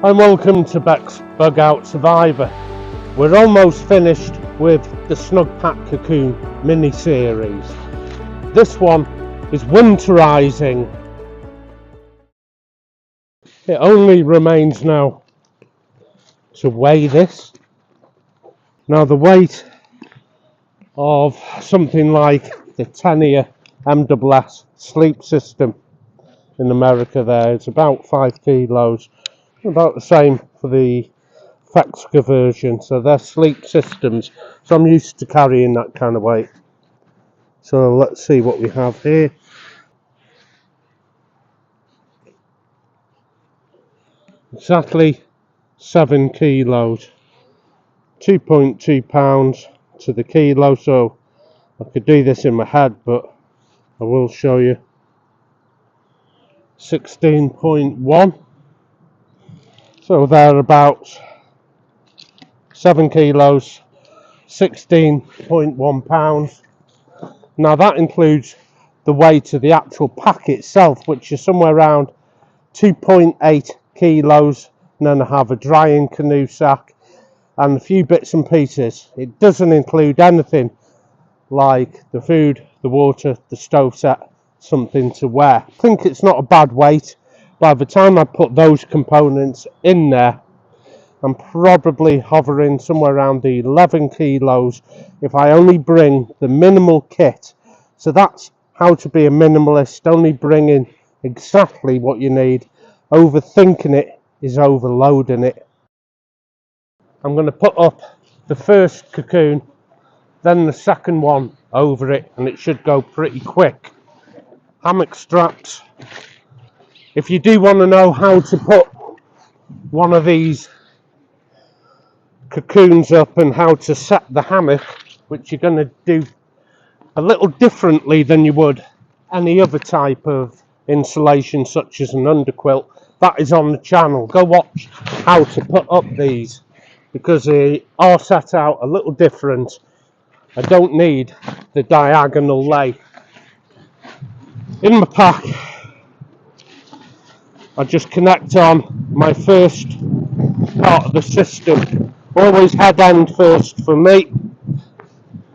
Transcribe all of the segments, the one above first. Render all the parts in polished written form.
And welcome to Beck's Bug Out Survivor. We're almost finished with the Snug Pack Cocoon mini series. This one is winterizing. It only remains now to weigh this. Now the weight of something like the 10-year 𝑚𝑠𝑠 sleep system in America there, it's about 5 kilos. About the same for the 𝒃𝒆𝒙𝒃𝒖𝒕𝒔𝒗𝒊𝒃𝒗𝒊𝒃𝒃 version, so they're sleep systems, so I'm used to carrying that kind of weight. So let's see what we have here. Exactly 7 kilos, 2.2 pounds to the kilo, so I could do this in my head, but I will show you. 16.1, so thereabouts. 7 kilos, 16.1 pounds. Now that includes the weight of the actual pack itself, which is somewhere around 2.8 kilos, and then I have a drying canoe sack and a few bits and pieces. It doesn't include anything like the food, the water, the stove set, something to wear. I think it's not a bad weight. By the time I put those components in there, I'm probably hovering somewhere around the 11 kilos if I only bring the minimal kit. So that's how to be a minimalist, only bringing exactly what you need. Overthinking it is overloading it. I'm going to put up the first cocoon, then the second one over it, and it should go pretty quick. Hammock straps. If you do want to know how to put one of these cocoons up and how to set the hammock, which you're going to do a little differently than you would any other type of insulation such as an underquilt, that is on the channel. Go watch how to put up these, because they are set out a little different. I don't need the diagonal lay. In my pack I just connect on my first part of the system. Always head end first for me,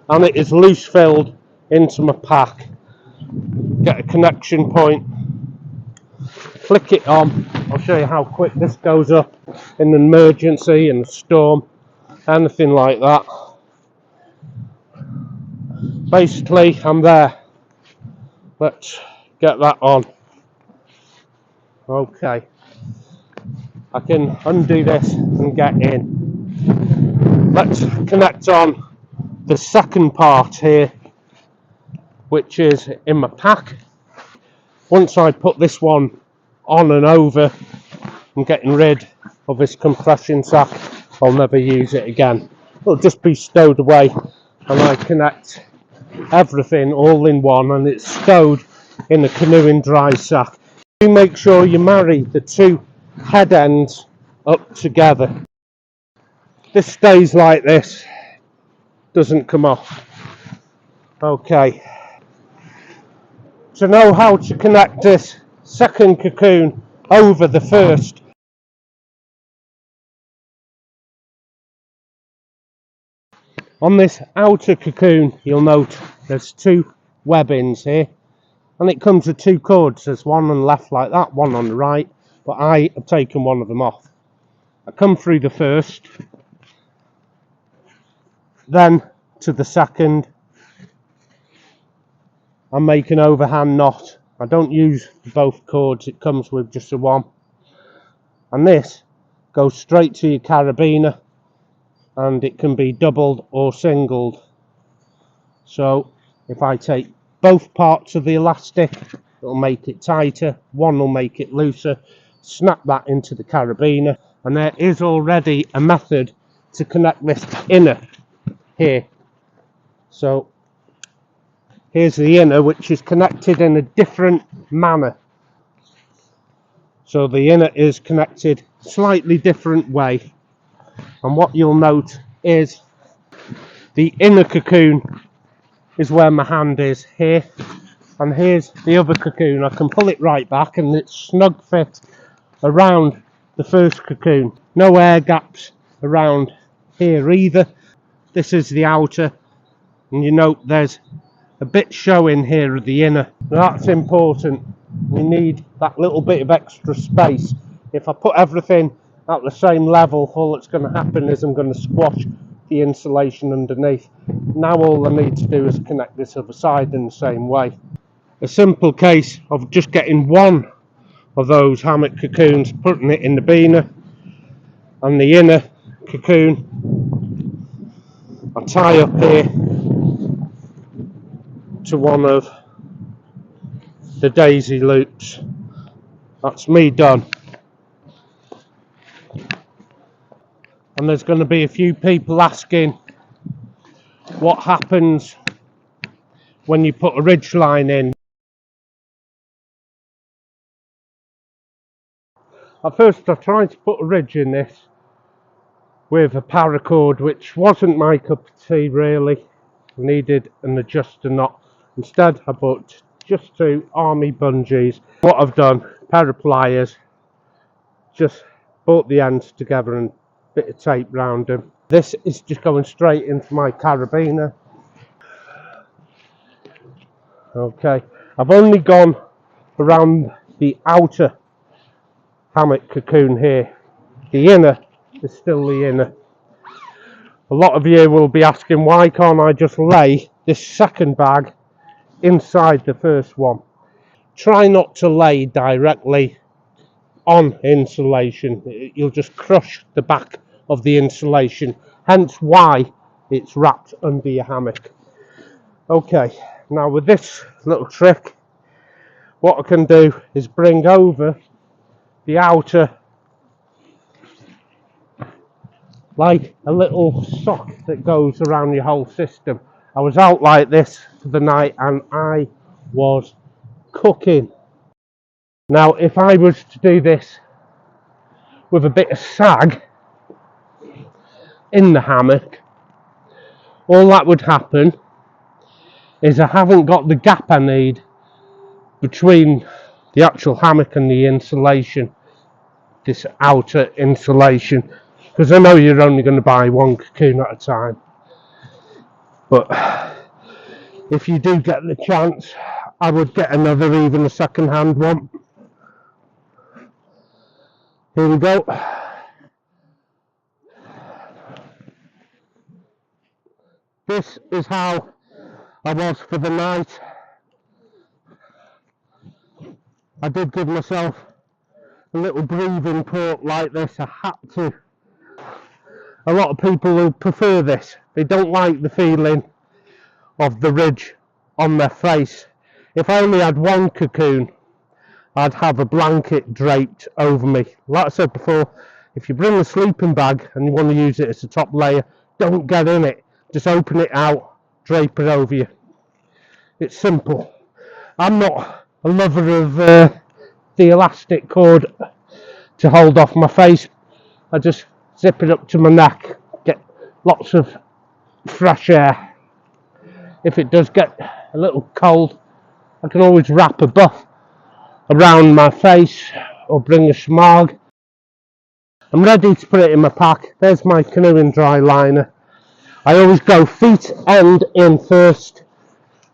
and it is loose filled into my pack. Get a connection point, flick it on. I'll show you how quick this goes up in an emergency, in a storm, anything like that. Basically I'm there. Let's get that on. Okay, I can undo this and get in. Let's connect on the second part here, which is in my pack. Once I put this one on and over, I'm getting rid of this compression sack. I'll never use it again. It'll just be stowed away, and I connect everything all in one, and it's stowed in a canoeing dry sack. You make sure you marry the two head ends up together. This stays like this, doesn't come off. Okay, to know how to connect this second cocoon over the first, on this outer cocoon you'll note there's two webbings here, and it comes with two cords. There's one on the left like that, one on the right, but I have taken one of them off. I come through the first, then to the second, and make an overhand knot. I don't use both cords, it comes with just the one. And this goes straight to your carabiner, and it can be doubled or singled. So if I take both parts of the elastic, it'll make it tighter, one will make it looser. Snap that into the carabiner, and there is already a method to connect this inner here. So here's the inner, which is connected in a different manner. So the inner is connected slightly different way, and what you'll note is the inner cocoon is where my hand is here, and here's the other cocoon. I can pull it right back and it's snug fit around the first cocoon. No air gaps around here either. This is the outer, and you note there's a bit showing here of the inner. That's important. We need that little bit of extra space. If I put everything at the same level, all that's going to happen is I'm going to squash the insulation underneath. Now all I need to do is connect this other side in the same way. A simple case of just getting one of those hammock cocoons, putting it in the beaner, and the inner cocoon I tie up here to one of the daisy loops. That's me done. And there's going to be a few people asking what happens when you put a ridge line in. At first I tried to put a ridge in this with a paracord, which wasn't my cup of tea really. I needed an adjuster knot. Instead I put just 2 army bungees. What I've done, pair of pliers, just brought the ends together and bit of tape round them. This is just going straight into my carabiner. Okay, I've only gone around the outer hammock cocoon here. The inner is still the inner. A lot of you will be asking, why can't I just lay this second bag inside the first one? Try not to lay directly on insulation. You'll just crush the back of the insulation, hence why it's wrapped under your hammock. Okay, now with this little trick, what I can do is bring over the outer like a little sock that goes around your whole system. I was out like this for the night and I was cooking. Now if I was to do this with a bit of sag in the hammock, all that would happen is I haven't got the gap I need between the actual hammock and the insulation, this outer insulation, because I know you're only going to buy one cocoon at a time. But if you do get the chance, I would get another, even a second hand one. Here we go. This is how I was for the night. I did give myself a little breathing port like this. I had to. A lot of people will prefer this. They don't like the feeling of the ridge on their face. If I only had one cocoon, I'd have a blanket draped over me. Like I said before, if you bring a sleeping bag and you want to use it as a top layer, don't get in it. Just open it out, drape it over you. It's simple. I'm not a lover of the elastic cord to hold off my face. I just zip it up to my neck, get lots of fresh air. If it does get a little cold, I can always wrap a buff around my face or bring a smog. I'm ready to put it in my pack. There's my canoeing dry liner. I always go feet end in first.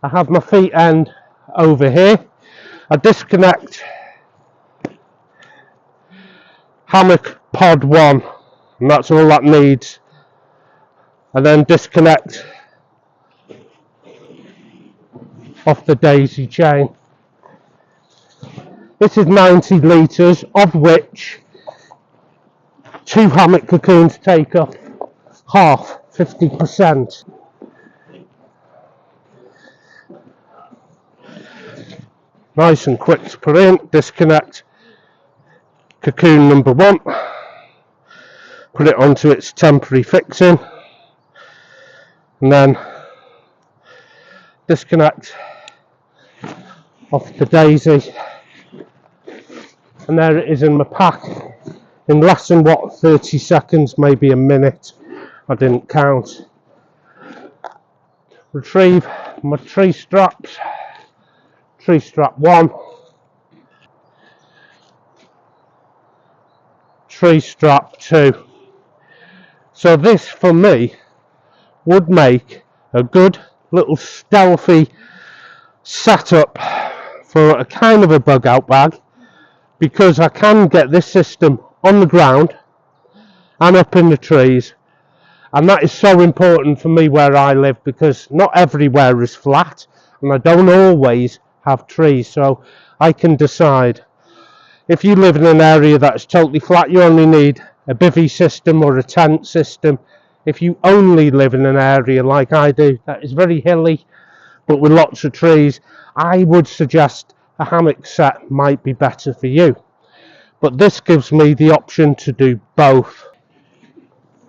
I have my feet end over here. I disconnect hammock pod 1, and that's all that needs. And then disconnect off the daisy chain. This is 90 litres, of which 2 hammock cocoons take up half, 50%. Nice and quick to put in. Disconnect cocoon number 1, put it onto its temporary fixing, and then disconnect off the daisy, and there it is in my pack in less than 30 seconds, maybe a minute. I didn't count. Retrieve my tree straps. Tree strap 1, tree strap too. So this for me would make a good little stealthy setup for a kind of a bug out bag, because I can get this system on the ground and up in the trees, and that is so important for me where I live, because not everywhere is flat and I don't always have trees. So I can decide, if you live in an area that's totally flat, you only need a bivvy system or a tent system. If you only live in an area like I do that is very hilly but with lots of trees, I would suggest a hammock set might be better for you. But this gives me the option to do both.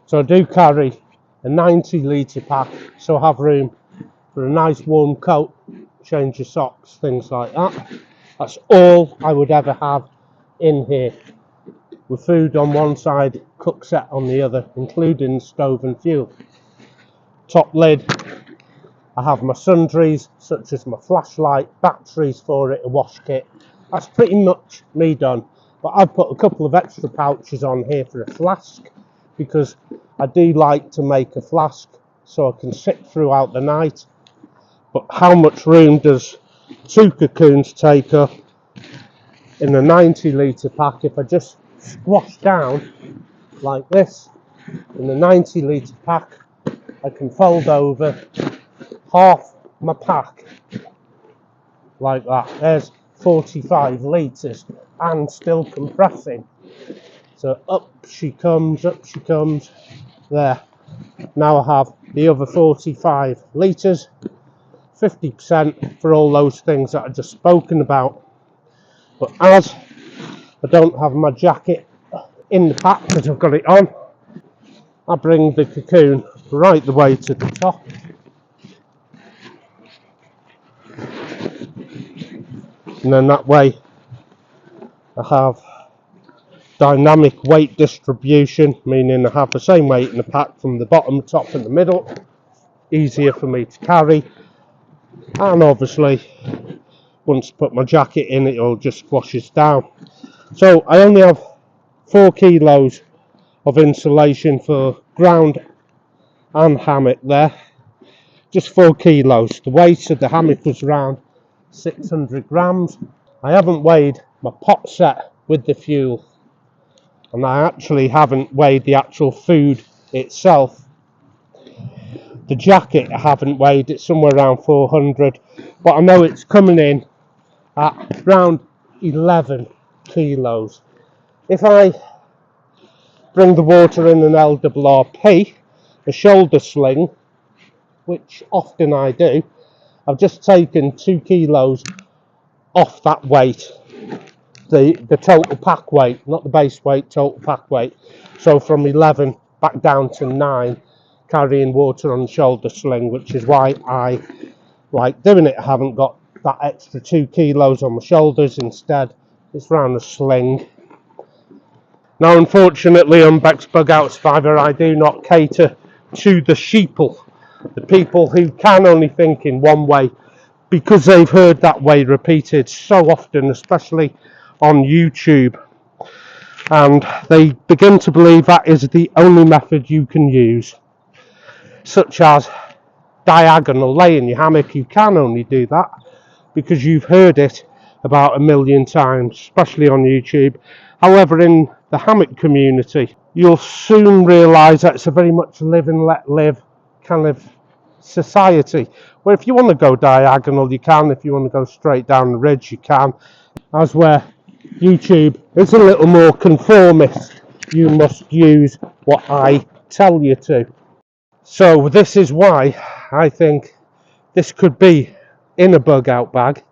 So I do carry a 90 litre pack, so I have room for a nice warm coat, change of socks, things like that. That's all I would ever have in here, with food on one side, cook set on the other, including stove and fuel. Top lid, I have my sundries, such as my flashlight, batteries for it, a wash kit. That's pretty much me done. But I've put a couple of extra pouches on here for a flask, because I do like to make a flask so I can sit throughout the night. But how much room does 2 cocoons take up in a 90 litre pack? If I just squash down like this in the 90 litre pack, I can fold over half my pack like that. There's 45 litres and still compressing. So up she comes, there. Now I have the other 45 litres, 50% for all those things that I just spoken about. But as I don't have my jacket in the pack because I've got it on, I bring the cocoon right the way to the top. And then that way I have dynamic weight distribution, meaning I have the same weight in the pack from the bottom, top and the middle. Easier for me to carry. And obviously once I put my jacket in, it all just squashes down. So I only have 4 kilos of insulation for ground and hammock there. Just 4 kilos. The weight of the hammock was around 600 grams. I haven't weighed my pot set with the fuel, and I actually haven't weighed the actual food itself. The jacket I haven't weighed, it's somewhere around 400, but I know it's coming in at around 11 kilos. If I bring the water in an LRRP, a shoulder sling, which often I do, I've just taken 2 kilos off that weight, the total pack weight, not the base weight, total pack weight. So from 11 back down to 9, carrying water on the shoulder sling, which is why I like doing it. I haven't got that extra 2 kilos on my shoulders, instead it's around a sling. Now unfortunately on Beck's Bug Out Survivor I do not cater to the sheeple, the people who can only think in one way because they've heard that way repeated so often, especially on YouTube, and they begin to believe that is the only method you can use, such as diagonal laying your hammock. You can only do that because you've heard it about 1,000,000 times, especially on YouTube. However, in the hammock community, you'll soon realise that it's a very much live and let live kind of society, where if you want to go diagonal you can, if you want to go straight down the ridge you can. As where YouTube is a little more conformist, you must use what I tell you to. So this is why I think this could be in a bug out bag,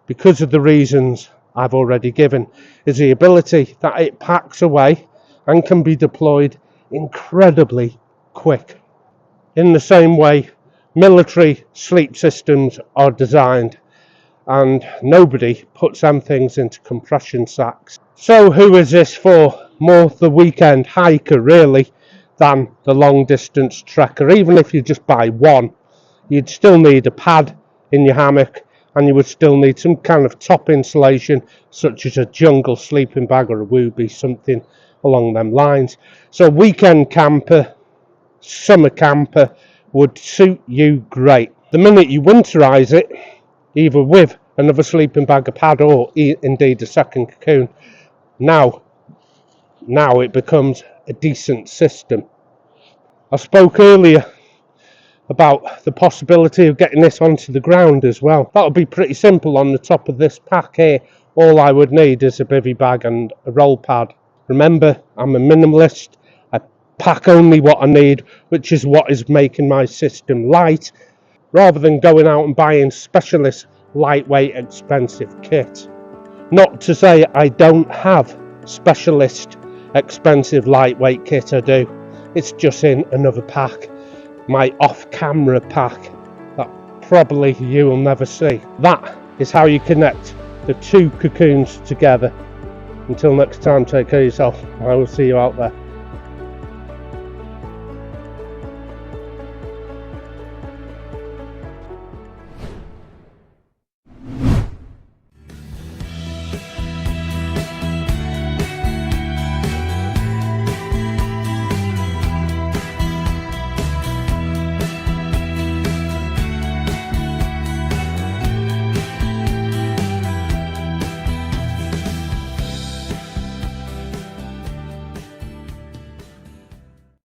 because of the reasons I've already given, is the ability that it packs away and can be deployed incredibly quick. In the same way military sleep systems are designed, and nobody puts them things into compression sacks. So who is this for? More the weekend hiker really than the long distance trekker. Even if you just buy one, you'd still need a pad in your hammock, and you would still need some kind of top insulation, such as a jungle sleeping bag or a 𝑦𝑏, something along them lines. So weekend camper, summer camper would suit you great. The minute you winterize it, either with another sleeping bag, a pad, or indeed a second cocoon, now it becomes a decent system. I spoke earlier about the possibility of getting this onto the ground as well. That would be pretty simple. On the top of this pack here, all I would need is a bivvy bag and a roll pad. Remember, I'm a minimalist. I pack only what I need, which is what is making my system light, rather than going out and buying specialist, lightweight, expensive kit. Not to say I don't have specialist, expensive, lightweight kit, I do. It's just in another pack. My off-camera pack that probably you will never see. That is how you connect the two cocoons together. Until next time, take care of yourself. I will see you out there.